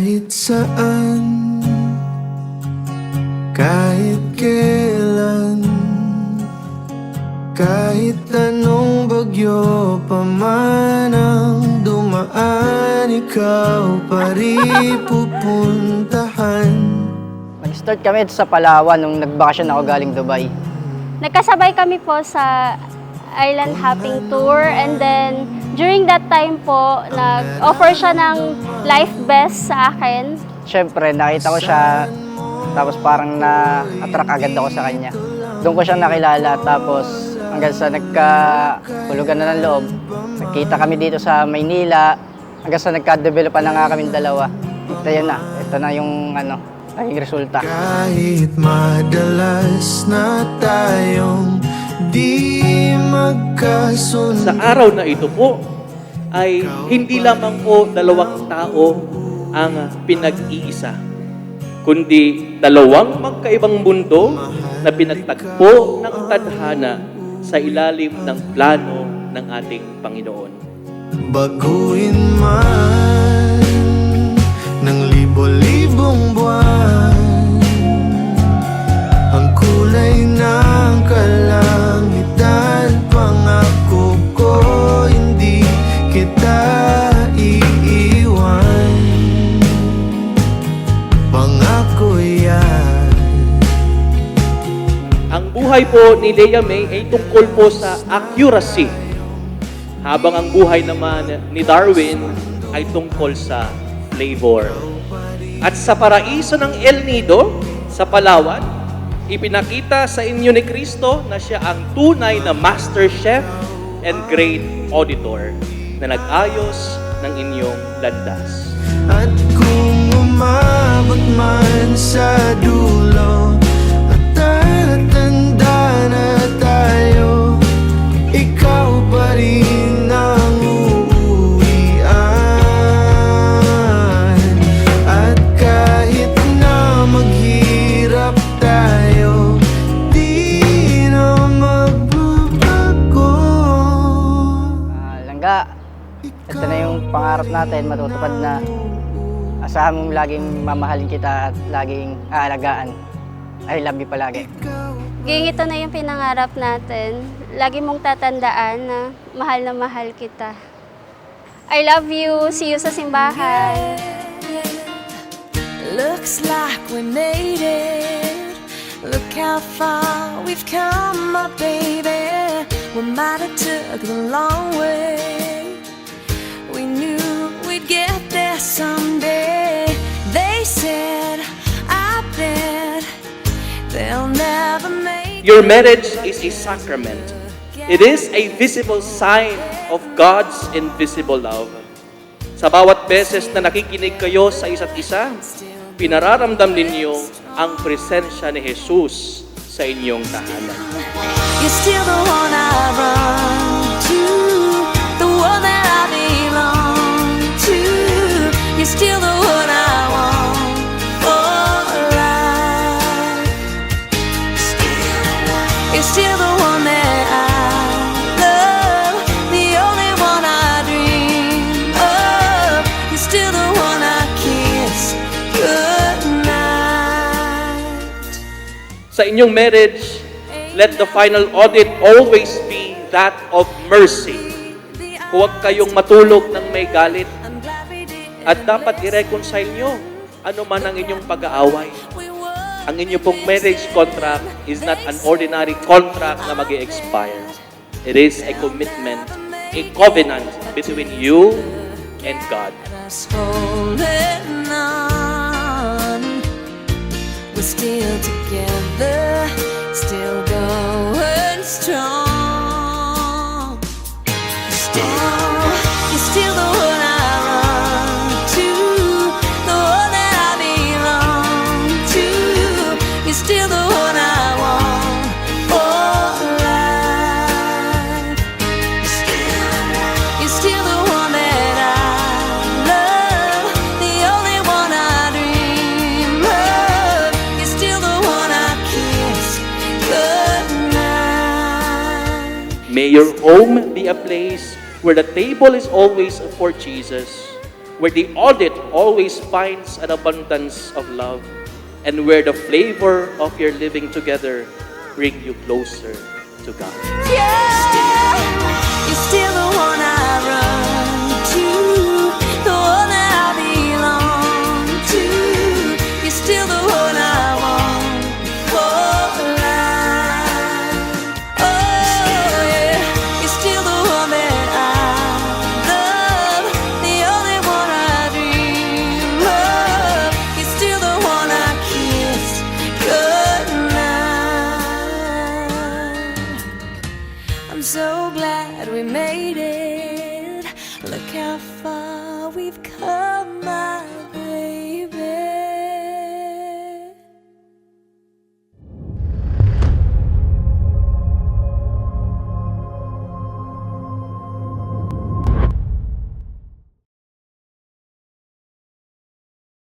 Kahit saan, kahit kailan, kahit anong bagyo pa man ang dumaan, ikaw pa rin pupuntahan. Nag-start kami sa Palawan nung nagbakasyon ako galing Dubai. Nagkasabay kami po sa island hopping tour, and then during that time po, nag-offer siya ng life vest sa akin. Siyempre, nakita ko siya, tapos parang na-attract agad ako sa kanya. Doon ko siya nakilala, tapos hanggang sa nagkahulugan na ng loob. Nagkita kami dito sa Maynila, hanggang sa nagka-develop na nga kami dalawa. Ito na yung naging resulta. Kahit madalas na tayong di magkasunod. Sa araw na ito po ay hindi lamang po dalawang tao ang pinag-iisa, kundi dalawang magkaibang mundo na pinagtagpo ng tadhana sa ilalim ng plano ng ating Panginoon. Baguhin man ng libo-libong buwan ang kulay ng kalangitan, pangako ko hindi kita iiwan. Pangako yan. Ang buhay po ni Lea May ay tungkol po sa accuracy, habang ang buhay naman ni Darwin ay tungkol sa flavor. At sa paraiso ng El Nido, sa Palawan, ipinakita sa inyo ni Kristo na siya ang tunay na master chef and great auditor na nag-ayos ng inyong landas. At kung umabot man sa dulo at tatanda na tayo, ikaw pa rin ang uuwian. At kahit na maghirap tayo, di na magbabago. Langga, ito na yung pangarap natin, matutupad na. Asahan mong laging mamahalin kita at laging aalagaan. I love you palagi. Ging, ito na yung pinangarap natin. Lagi mong tatandaan na mahal kita. I love you. See you sa simbahan. Looks like we made it. Look how far we've come, my baby. We might have took the long way. We knew we'd get there someday. They said, I bet they'll never make Your marriage is a sacrament. It is a visible sign of God's invisible love. Sa bawat beses na nakikinig kayo sa isa't isa, pinararamdam ninyo ang presensya ni Jesus sa inyong tahanan. You're still the one I run to, the one that I belong to. You're still the one I want for life. You're still the one that I love, the only one I dream of. You're still the one I kiss goodnight. Sa inyong marriage, let the final audit always be that of mercy. Huwag kayong matulog ng may galit. At dapat i-reconcile nyo ano man ang inyong pag-aaway. Ang inyong pong marriage contract is not an ordinary contract na mag-expire. It is a commitment, a covenant between you and God. Us holding on, we're still together, still going strong. You're still the one I run to, the one that I belong to. You're still the one I want for life. You're still the one that I love, the only one I dream of. You're still the one I kiss goodnight. May your home be a place where the table is always for Jesus, where the audit always finds an abundance of love, and where the flavor of your living together bring you closer to God. Yeah, you're still the one I run to, the one that I belong to. You're still the one I want for life. Oh yeah, you're still the one that I love, the only one I dream of. You're still the one I kiss goodnight. I'm so glad we made it. Look how far we've come, my baby.